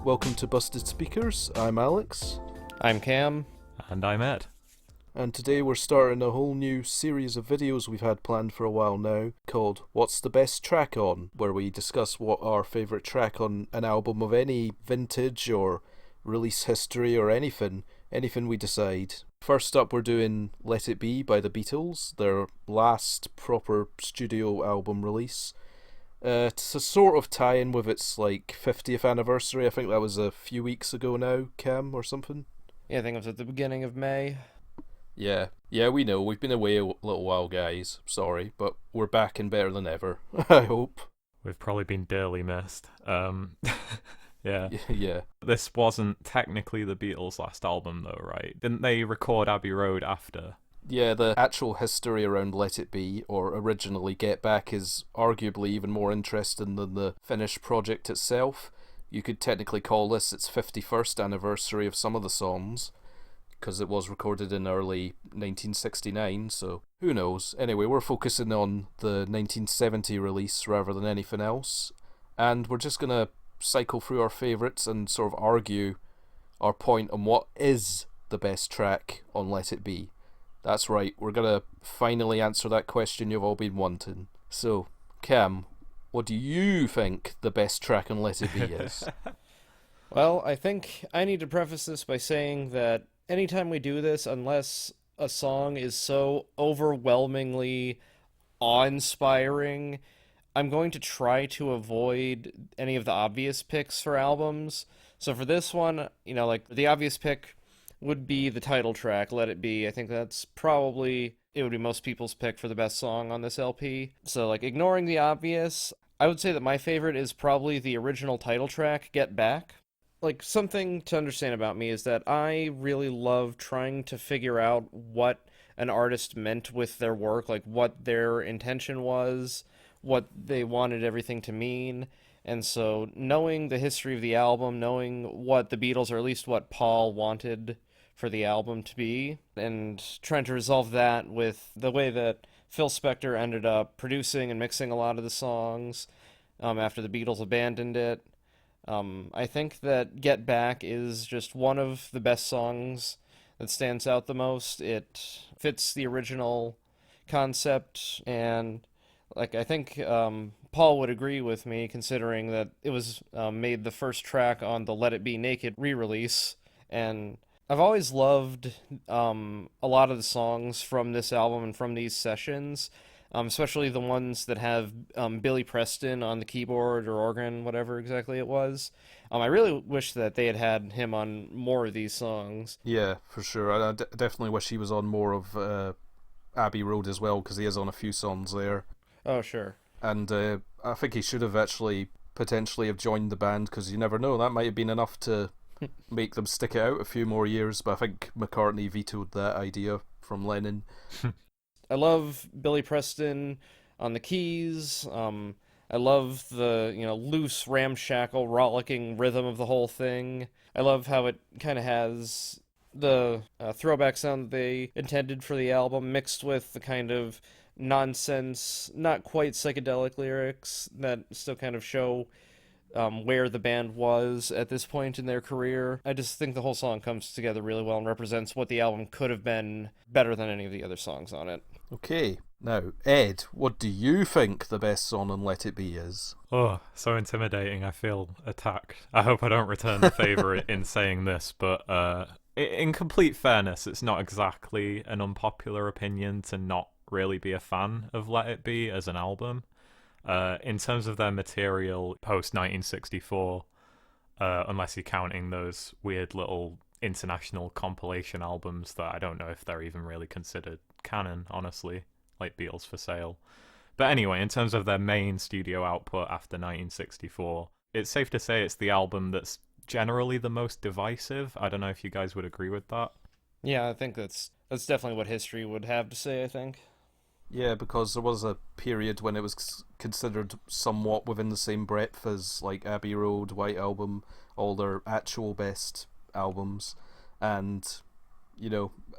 Welcome to Busted Speakers. I'm Alex. I'm Cam. And I'm Ed. And today we're starting a whole new series of videos we've had planned for a while now called What's the Best Track On? Where we discuss what our favourite track on an album of any vintage or release history or anything we decide. First up we're doing Let It Be by the Beatles, their last proper studio album release. It's a sort of tie-in with its 50th anniversary. I think that was a few weeks ago now, Cam, or something. Yeah, I think it was at the beginning of May. Yeah, we know. We've been away a little while, guys. Sorry, but we're back and better than ever. I hope. We've probably been dearly missed. Yeah. Yeah. This wasn't technically the Beatles' last album, though, right? Didn't they record Abbey Road after? Yeah, the actual history around Let It Be, or originally Get Back, is arguably even more interesting than the finished project itself. You could technically call this its 51st anniversary of some of the songs, because it was recorded in early 1969, so who knows. Anyway, we're focusing on the 1970 release rather than anything else, and we're just going to cycle through our favourites and sort of argue our point on what is the best track on Let It Be. That's right, we're going to finally answer that question you've all been wanting. So, Cam, what do you think the best track on Let It Be is? Well, I think I need to preface this by saying that anytime we do this, unless a song is so overwhelmingly awe-inspiring, I'm going to try to avoid any of the obvious picks for albums. So for this one, the obvious pick would be the title track, Let It Be. I think that's probably, it would be most people's pick for the best song on this LP. So, ignoring the obvious, I would say that my favorite is probably the original title track, Get Back. Something to understand about me is that I really love trying to figure out what an artist meant with their work, what their intention was, what they wanted everything to mean. And so knowing the history of the album, knowing what the Beatles, or at least what Paul wanted for the album to be, and trying to resolve that with the way that Phil Spector ended up producing and mixing a lot of the songs after the Beatles abandoned it. I think that Get Back is just one of the best songs that stands out the most. It fits the original concept, and I think Paul would agree with me, considering that it was made the first track on the Let It Be Naked re-release. And I've always loved a lot of the songs from this album and from these sessions, especially the ones that have Billy Preston on the keyboard or organ, whatever exactly it was. I really wish that they had had him on more of these songs. Yeah, for sure. I definitely wish he was on more of Abbey Road as well, because he is on a few songs there. Oh, sure. And I think he should have actually potentially have joined the band, because you never know, that might have been enough to make them stick it out a few more years, but I think McCartney vetoed that idea from Lennon. I love Billy Preston on the keys. I love the loose, ramshackle, rollicking rhythm of the whole thing. I love how it kind of has the throwback sound that they intended for the album, mixed with the kind of nonsense, not quite psychedelic lyrics that still kind of show where the band was at this point in their career. I just think the whole song comes together really well and represents what the album could have been better than any of the other songs on it. Okay, now, Ed, what do you think the best song on Let It Be is? Oh, so intimidating. I feel attacked. I hope I don't return the favour in saying this, but in complete fairness, it's not exactly an unpopular opinion to not really be a fan of Let It Be as an album. In terms of their material post-1964, unless you're counting those weird little international compilation albums that I don't know if they're even really considered canon, honestly, like Beatles for Sale. But anyway, in terms of their main studio output after 1964, it's safe to say it's the album that's generally the most divisive. I don't know if you guys would agree with that. Yeah, I think that's definitely what history would have to say, I think. Yeah, because there was a period when it was considered somewhat within the same breadth as Abbey Road, White Album, all their actual best albums, and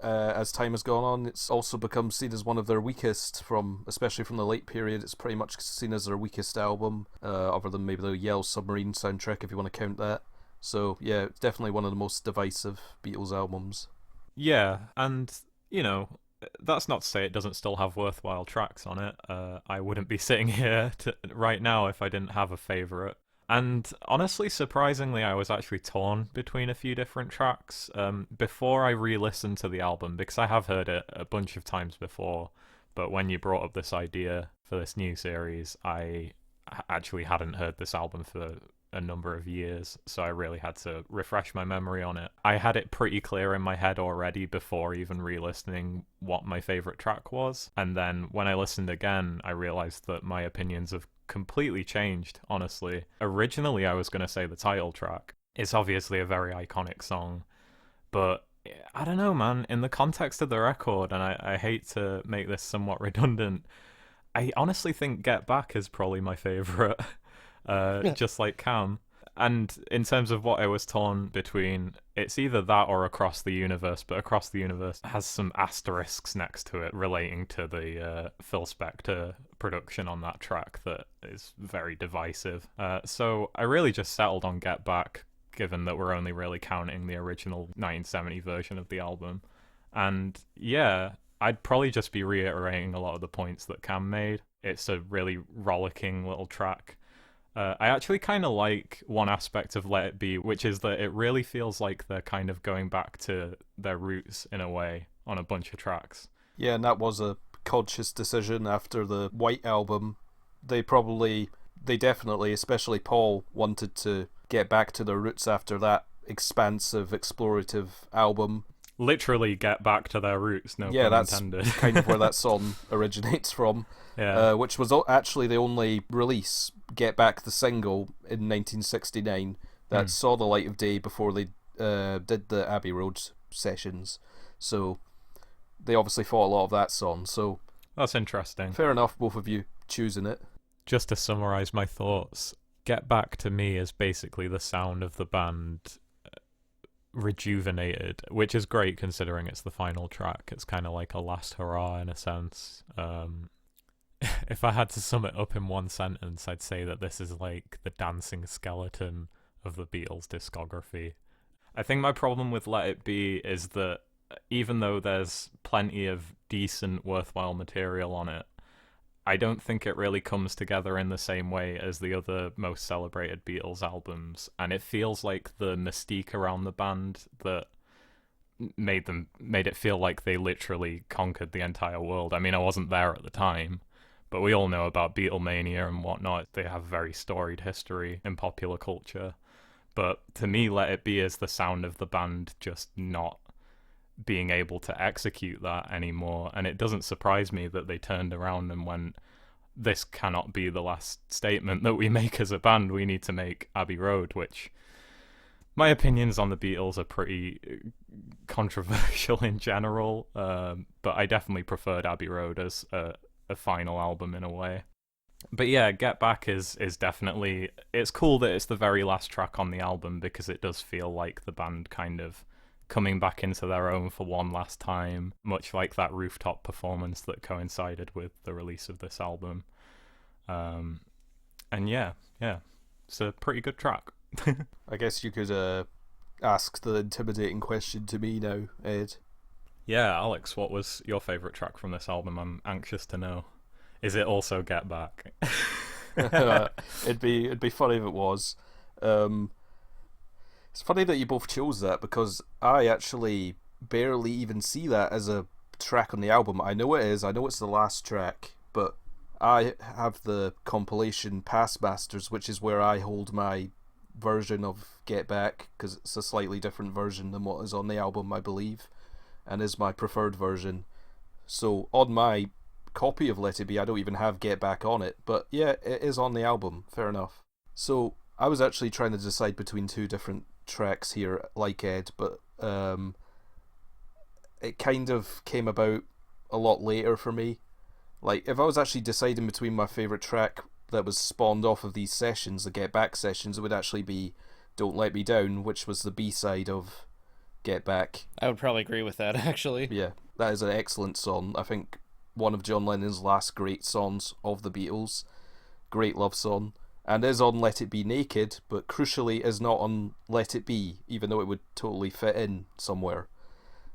as time has gone on, it's also become seen as one of their weakest, especially from the late period. It's pretty much seen as their weakest album, other than maybe the Yellow Submarine soundtrack, if you want to count that. So yeah, it's definitely one of the most divisive Beatles albums. Yeah, and that's not to say it doesn't still have worthwhile tracks on it. I wouldn't be sitting here right now if I didn't have a favorite. And honestly, surprisingly, I was actually torn between a few different tracks before I re-listened to the album, because I have heard it a bunch of times before. But when you brought up this idea for this new series, I actually hadn't heard this album for a number of years, so I really had to refresh my memory on it. I had it pretty clear in my head already before even re-listening what my favorite track was, and then when I listened again, I realized that my opinions have completely changed, honestly. Originally, I was going to say the title track. It's obviously a very iconic song, but I don't know, man. In the context of the record, and I hate to make this somewhat redundant, I honestly think Get Back is probably my favorite. Just like Cam. And in terms of what I was torn between, it's either that or Across the Universe, but Across the Universe has some asterisks next to it relating to the Phil Spector production on that track that is very divisive. So I really just settled on Get Back, given that we're only really counting the original 1970 version of the album. And yeah, I'd probably just be reiterating a lot of the points that Cam made. It's a really rollicking little track. I actually kind of like one aspect of Let It Be, which is that it really feels like they're kind of going back to their roots in a way on a bunch of tracks. Yeah, and that was a conscious decision after the White Album. They definitely, especially Paul, wanted to get back to their roots after that expansive, explorative album. Literally get back to their roots, no pun intended. That's kind of where that song originates from. Yeah. Which was actually the only release, Get Back the single, in 1969 that saw the light of day before they did the Abbey Road sessions. So they obviously thought a lot of that song. So that's interesting. Fair enough, both of you choosing it. Just to summarise my thoughts, Get Back to me is basically the sound of the band rejuvenated, which is great considering it's the final track. It's kind of like a last hurrah in a sense. If I had to sum it up in one sentence, I'd say that this is like the dancing skeleton of the Beatles discography. I think my problem with Let It Be is that even though there's plenty of decent, worthwhile material on it, I don't think it really comes together in the same way as the other most celebrated Beatles albums, and it feels like the mystique around the band that made it feel like they literally conquered the entire world. I mean, I wasn't there at the time, but we all know about Beatlemania and whatnot. They have very storied history in popular culture. But to me, Let It Be is the sound of the band just not being able to execute that anymore, and it doesn't surprise me that they turned around and went, this cannot be the last statement that we make as a band, we need to make Abbey Road, which my opinions on the Beatles are pretty controversial in general, but I definitely preferred Abbey Road as a final album in a way. But yeah, Get Back is definitely, it's cool that it's the very last track on the album, because it does feel like the band kind of coming back into their own for one last time, much like that rooftop performance that coincided with the release of this album. And yeah, it's a pretty good track. I guess you could ask the intimidating question to me now, Ed. Yeah, Alex, what was your favourite track from this album? I'm anxious to know. Is it also Get Back? It'd be funny if it was. It's funny that you both chose that, because I actually barely even see that as a track on the album. I know it is. I know it's the last track, but I have the compilation Past Masters, which is where I hold my version of Get Back, because it's a slightly different version than what is on the album, I believe, and is my preferred version. So on my copy of Let It Be, I don't even have Get Back on it, but yeah, it is on the album. Fair enough. So I was actually trying to decide between two different tracks here, like Ed, but it kind of came about a lot later for me. Like, if I was actually deciding between my favourite track that was spawned off of these sessions, the Get Back sessions, it would actually be Don't Let Me Down, which was the B-side of Get Back. I would probably agree with that, actually. Yeah, that is an excellent song. I think one of John Lennon's last great songs of the Beatles. Great love song. and is on Let It Be Naked, but crucially is not on Let It Be, even though it would totally fit in somewhere.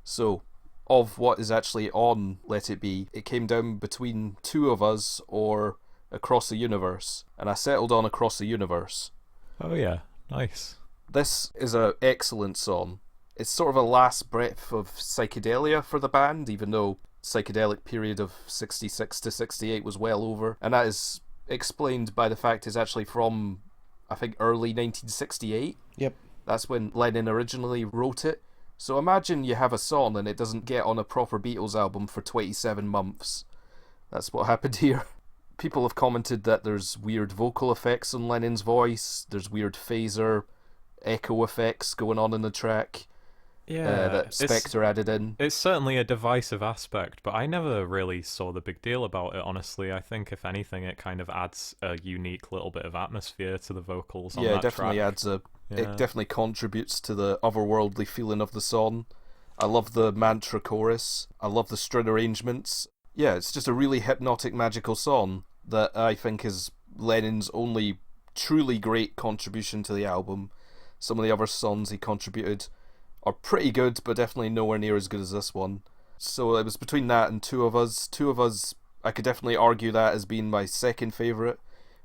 So, of what is actually on Let It Be, it came down between Two of Us or Across the Universe, and I settled on Across the Universe. Oh yeah, nice. This is an excellent song. It's sort of a last breath of psychedelia for the band, even though psychedelic period of 66 to 68 was well over, and that is explained by the fact it's actually from, I think, early 1968. Yep. That's when Lennon originally wrote it. So imagine you have a song and it doesn't get on a proper Beatles album for 27 months. That's what happened here. People have commented that there's weird vocal effects on Lennon's voice, there's weird phaser, echo effects going on in the track. Yeah, that Spectre added in. It's certainly a divisive aspect, but I never really saw the big deal about it, honestly. I think, if anything, it kind of adds a unique little bit of atmosphere to the vocals on that it definitely track. adds it definitely contributes to the otherworldly feeling of the song. I love the mantra chorus. I love the string arrangements. Yeah, it's just a really hypnotic, magical song that I think is Lennon's only truly great contribution to the album. Some of the other songs he contributed are pretty good, but definitely nowhere near as good as this one. So it was between that and Two of Us. Two of Us, I could definitely argue that as being my second favourite,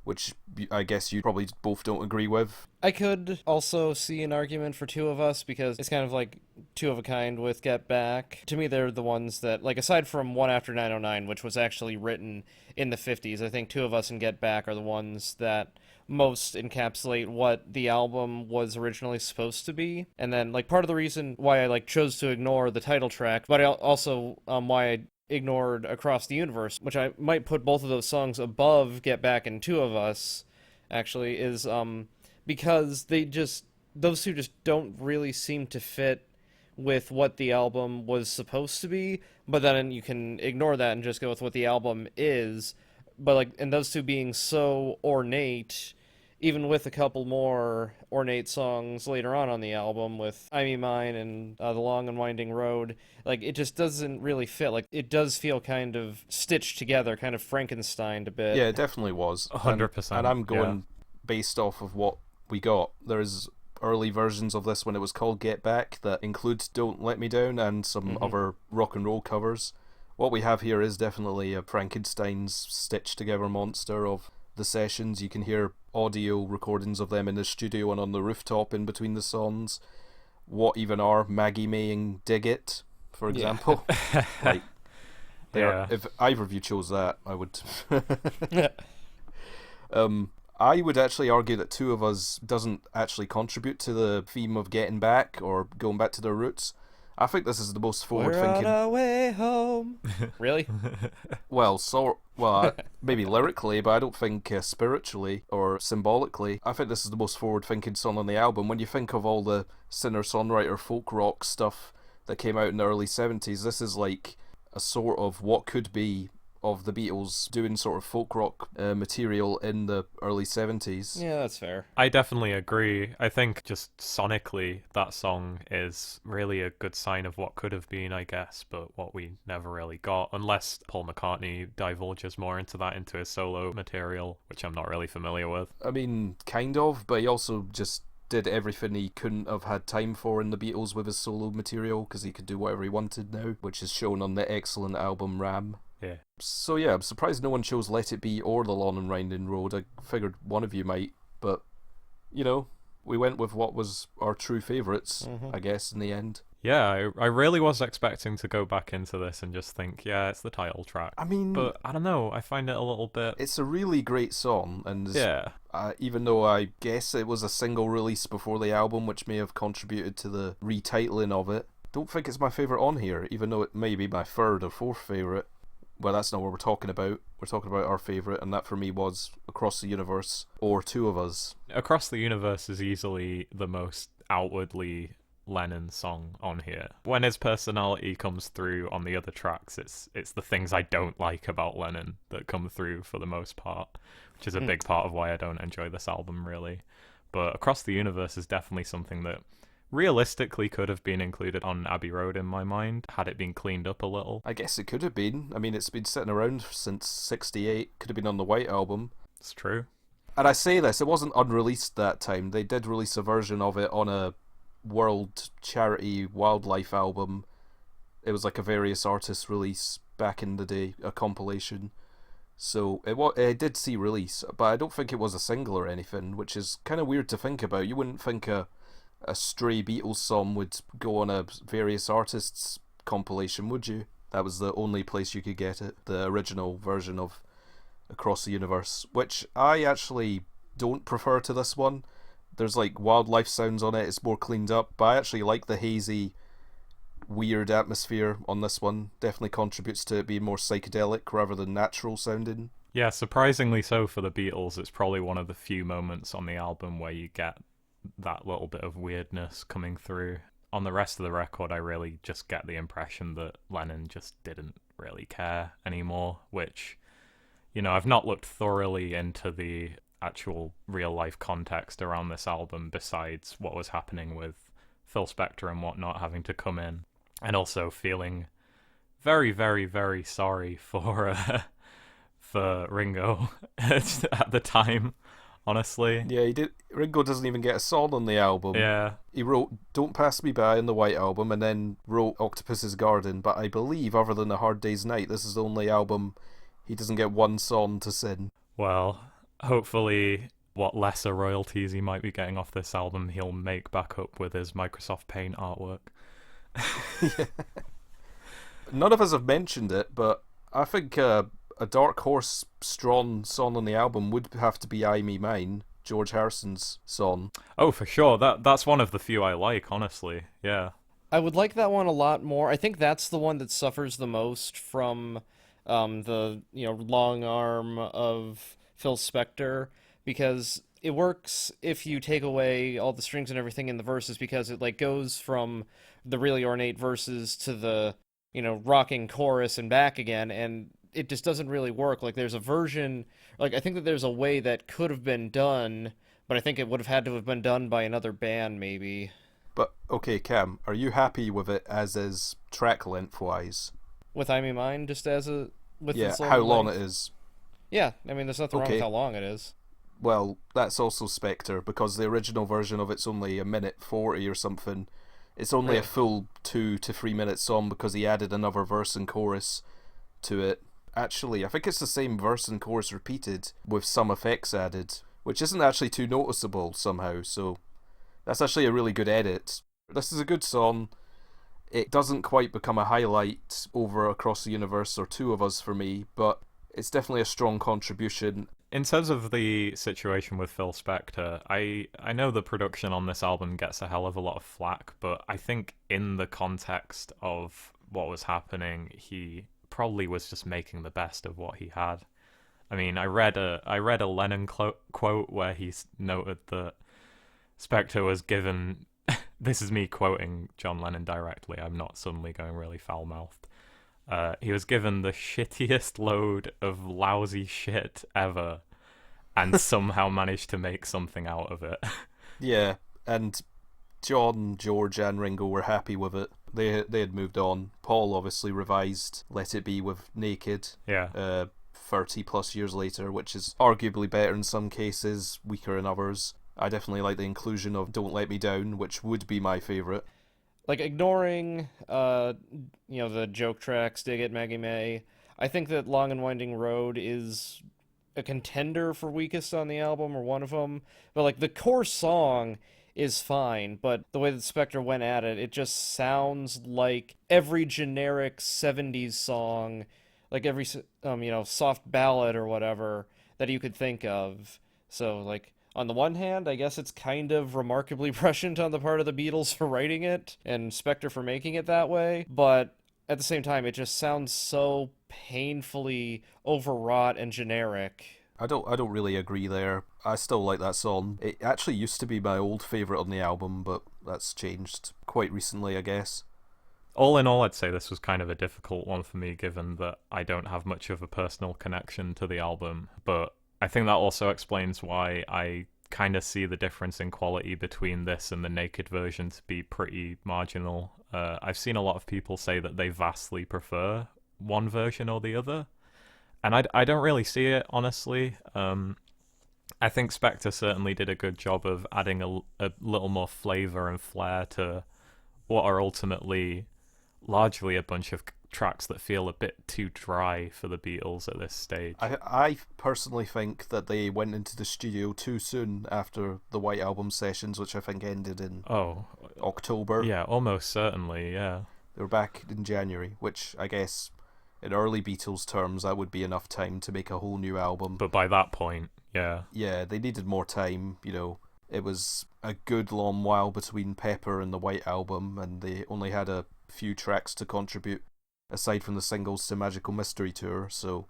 which I guess you probably both don't agree with. I could also see an argument for Two of Us, because it's kind of like two of a kind with Get Back. To me, they're the ones that, like, aside from One After 909, which was actually written in the 50s, I think Two of Us and Get Back are the ones that most encapsulate what the album was originally supposed to be. And then, like, part of the reason why I chose to ignore the title track, but I also why I ignored Across the Universe, which I might put both of those songs above Get Back and Two of Us, actually, is because those two just don't really seem to fit with what the album was supposed to be. But then you can ignore that and just go with what the album is. But and those two being so ornate, even with a couple more ornate songs later on the album, with I Me Mine and The Long and Winding Road, it just doesn't really fit. It does feel kind of stitched together, kind of Frankensteined a bit. Yeah, it definitely was. 100%. And I'm going based off of what we got. There's early versions of this when it was called Get Back that includes Don't Let Me Down and some other rock and roll covers. What we have here is definitely a Frankenstein's stitched together monster of the sessions. You can hear audio recordings of them in the studio and on the rooftop in between the songs. What even are Maggie May and Dig It, for example? If either of you chose that, I would. I would actually argue that Two of Us doesn't actually contribute to the theme of getting back or going back to their roots. I think this is the most forward-thinking. We're on our way home. Really? Well, maybe lyrically, but I don't think spiritually or symbolically. I think this is the most forward-thinking song on the album. When you think of all the singer-songwriter folk rock stuff that came out in the early 70s, this is like a sort of what could be of the Beatles doing sort of folk rock material in the early 70s. Yeah, that's fair. I definitely agree. I think just sonically, that song is really a good sign of what could have been, I guess, but what we never really got, unless Paul McCartney divulges more into his solo material, which I'm not really familiar with. I mean, kind of, but he also just did everything he couldn't have had time for in the Beatles with his solo material, because he could do whatever he wanted now, which is shown on the excellent album Ram. Yeah. So yeah, I'm surprised no one chose Let It Be or The Long and Winding Road. I figured one of you might, but we went with what was our true favourites, I guess, in the end. Yeah, I really was expecting to go back into this and just think, yeah, it's the title track. I mean, but I don't know, I find it a little bit... It's a really great song, and yeah. Even though I guess it was a single release before the album, which may have contributed to the retitling of it, don't think it's my favourite on here, even though it may be my third or fourth favourite. Well, that's not what we're talking about. We're talking about our favourite, and that for me was Across the Universe or Two of Us. Across the Universe is easily the most outwardly Lennon song on here. When his personality comes through on the other tracks, it's the things I don't like about Lennon that come through for the most part, which is a big part of why I don't enjoy this album, really. But Across the Universe is definitely something that realistically could have been included on Abbey Road in my mind, had it been cleaned up a little. I guess it could have been. I mean, it's been sitting around since 68. Could have been on the White Album. It's true. And I say this, it wasn't unreleased that time. They did release a version of it on a World Charity Wildlife album. It was like a various artists release back in the day, a compilation. So it did see release, but I don't think it was a single or anything, which is kind of weird to think about. You wouldn't think a stray Beatles song would go on a various artists compilation, would you? That was the only place you could get it, the original version of Across the Universe, which I actually don't prefer to this one. There's like wildlife sounds on it, it's more cleaned up, but I actually like the hazy, weird atmosphere on this one. Definitely contributes to it being more psychedelic rather than natural sounding. Yeah, surprisingly so for the Beatles. It's probably one of the few moments on the album where you get that little bit of weirdness coming through. On the rest of the record, I really just get the impression that Lennon just didn't really care anymore, which, you know, I've not looked thoroughly into the actual real-life context around this album besides what was happening with Phil Spector and whatnot having to come in, and also feeling very, very, very sorry for Ringo at the time, honestly. Yeah, he did. Ringo doesn't even get a song on the album. Yeah. He wrote Don't Pass Me By on the White Album and then wrote Octopus's Garden, but I believe, other than A Hard Day's Night, this is the only album he doesn't get one song to sing. Well, hopefully what lesser royalties he might be getting off this album he'll make back up with his Microsoft Paint artwork. Yeah. None of us have mentioned it, but I think a dark horse strong song on the album would have to be I Me Mine, George Harrison's song. Oh, for sure. That's one of the few I like, honestly. Yeah. I would like that one a lot more. I think that's the one that suffers the most from the long arm of Phil Spector, because it works if you take away all the strings and everything in the verses, because it like goes from the really ornate verses to the rocking chorus and back again, and it just doesn't really work. Like there's a version, like I think that there's a way that could have been done, but I think it would have had to have been done by another band maybe. But okay, Cam, are you happy with it as is track length wise? With I Me Mine, just as a with Yeah, the song how long length? it is. Yeah, I mean there's nothing wrong Okay. with how long it is. Well, that's also Spectre, because the original version of it's only 1:40 or something. It's only a Really? full 2 to 3 minute song because he added another verse and chorus to it. Actually, I think it's the same verse and chorus repeated with some effects added, which isn't actually too noticeable somehow, so that's actually a really good edit. This is a good song. It doesn't quite become a highlight over Across the Universe or Two of Us for me, but it's definitely a strong contribution. In terms of the situation with Phil Spector, I know the production on this album gets a hell of a lot of flack, but I think in the context of what was happening, he probably was just making the best of what he had. I mean, I read a Lennon quote where he noted that Spector was given this is me quoting John Lennon directly, I'm not suddenly going really foul-mouthed. He was given the shittiest load of lousy shit ever and somehow managed to make something out of it. Yeah, and John, George and Ringo were happy with it. They had moved on. Paul obviously revised Let It Be with Naked. Yeah. 30 plus years later, which is arguably better in some cases, weaker in others. I definitely like the inclusion of Don't Let Me Down, which would be my favourite. Like ignoring the joke tracks, Dig It, Maggie May, I think that Long and Winding Road is a contender for weakest on the album, or one of them. But like the core song is fine, but the way that Spector went at it, it just sounds like every generic 70s song, like every soft ballad or whatever that you could think of. So like on the one hand, I guess it's kind of remarkably prescient on the part of the Beatles for writing it and Spector for making it that way, but at the same time, it just sounds so painfully overwrought and generic. I don't really agree there. I still like that song. It actually used to be my old favourite on the album, but that's changed quite recently, I guess. All in all, I'd say this was kind of a difficult one for me, given that I don't have much of a personal connection to the album, but I think that also explains why I kind of see the difference in quality between this and the Naked version to be pretty marginal. I've seen a lot of people say that they vastly prefer one version or the other, and I don't really see it, honestly. I think Spectre certainly did a good job of adding a little more flavour and flair to what are ultimately largely a bunch of tracks that feel a bit too dry for the Beatles at this stage. I personally think that they went into the studio too soon after the White Album sessions, which I think ended in October. Yeah, almost certainly, yeah. They were back in January, which I guess in early Beatles terms that would be enough time to make a whole new album. But by that point, yeah. Yeah, they needed more time, you know. It was a good long while between Pepper and the White Album, and they only had a few tracks to contribute aside from the singles to Magical Mystery Tour, so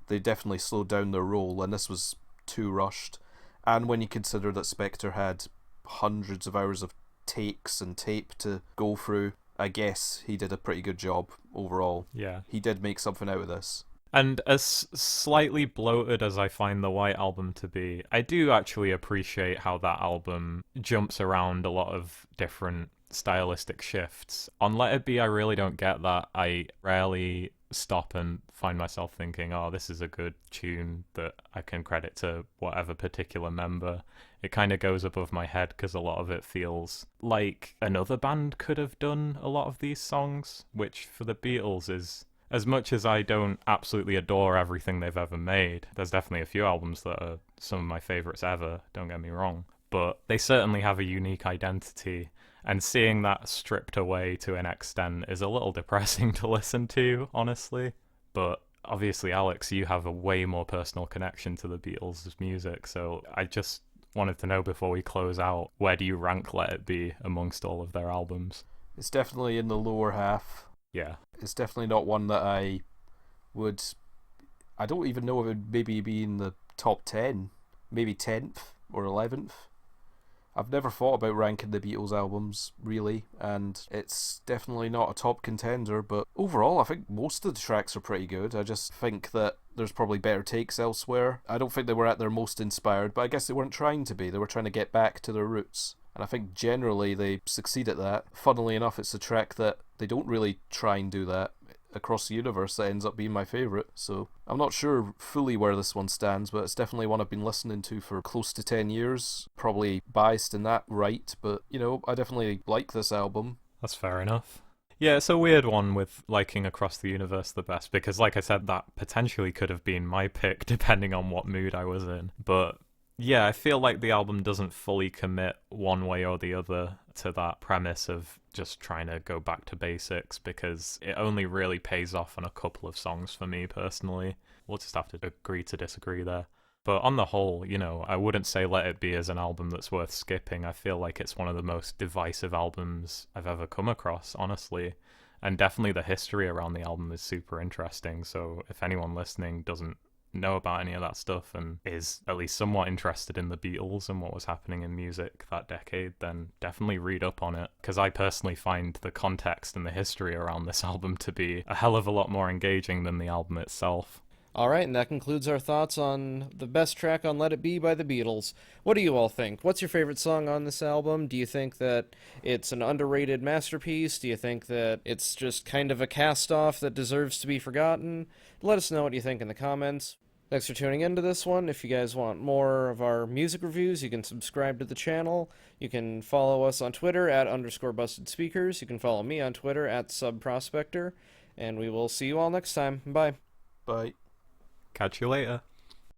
they definitely slowed down their roll, and this was too rushed. And when you consider that Spectre had hundreds of hours of takes and tape to go through, I guess he did a pretty good job overall. Yeah. He did make something out of this. And as slightly bloated as I find the White Album to be, I do actually appreciate how that album jumps around a lot of different stylistic shifts. On Let It Be, I really don't get that. I rarely stop and find myself thinking, oh, this is a good tune that I can credit to whatever particular member. It kind of goes above my head because a lot of it feels like another band could have done a lot of these songs, which for the Beatles is, as much as I don't absolutely adore everything they've ever made, there's definitely a few albums that are some of my favourites ever, don't get me wrong, but they certainly have a unique identity, and seeing that stripped away to an extent is a little depressing to listen to, honestly. But obviously, Alex, you have a way more personal connection to the Beatles' music, so I just wanted to know before we close out, where do you rank Let It Be amongst all of their albums? It's definitely in the lower half. Yeah. It's definitely not one that I would... I don't even know if it would maybe be in the top 10. Maybe 10th or 11th. I've never thought about ranking the Beatles albums, really, and it's definitely not a top contender, but overall I think most of the tracks are pretty good. I just think that there's probably better takes elsewhere. I don't think they were at their most inspired, but I guess they weren't trying to be. They were trying to get back to their roots. And I think generally they succeed at that. Funnily enough, it's a track that they don't really try and do that across the universe that ends up being my favourite. So I'm not sure fully where this one stands, but it's definitely one I've been listening to for close to 10 years. Probably biased in that right, but you know, I definitely like this album. That's fair enough. Yeah, it's a weird one with liking Across the Universe the best, because like I said, that potentially could have been my pick depending on what mood I was in. But yeah, I feel like the album doesn't fully commit one way or the other to that premise of just trying to go back to basics, because it only really pays off on a couple of songs for me personally. We'll just have to agree to disagree there. But on the whole, you know, I wouldn't say Let It Be is an album that's worth skipping. I feel like it's one of the most divisive albums I've ever come across, honestly. And definitely the history around the album is super interesting. So if anyone listening doesn't know about any of that stuff and is at least somewhat interested in the Beatles and what was happening in music that decade, then definitely read up on it, because I personally find the context and the history around this album to be a hell of a lot more engaging than the album itself. Alright, and that concludes our thoughts on the best track on Let It Be by the Beatles. What do you all think? What's your favorite song on this album? Do you think that it's an underrated masterpiece? Do you think that it's just kind of a cast-off that deserves to be forgotten? Let us know what you think in the comments. Thanks for tuning into this one. If you guys want more of our music reviews, you can subscribe to the channel. You can follow us on Twitter at _BustedSpeakers. You can follow me on Twitter at SubProspector. And we will see you all next time. Bye. Bye. Catch you later.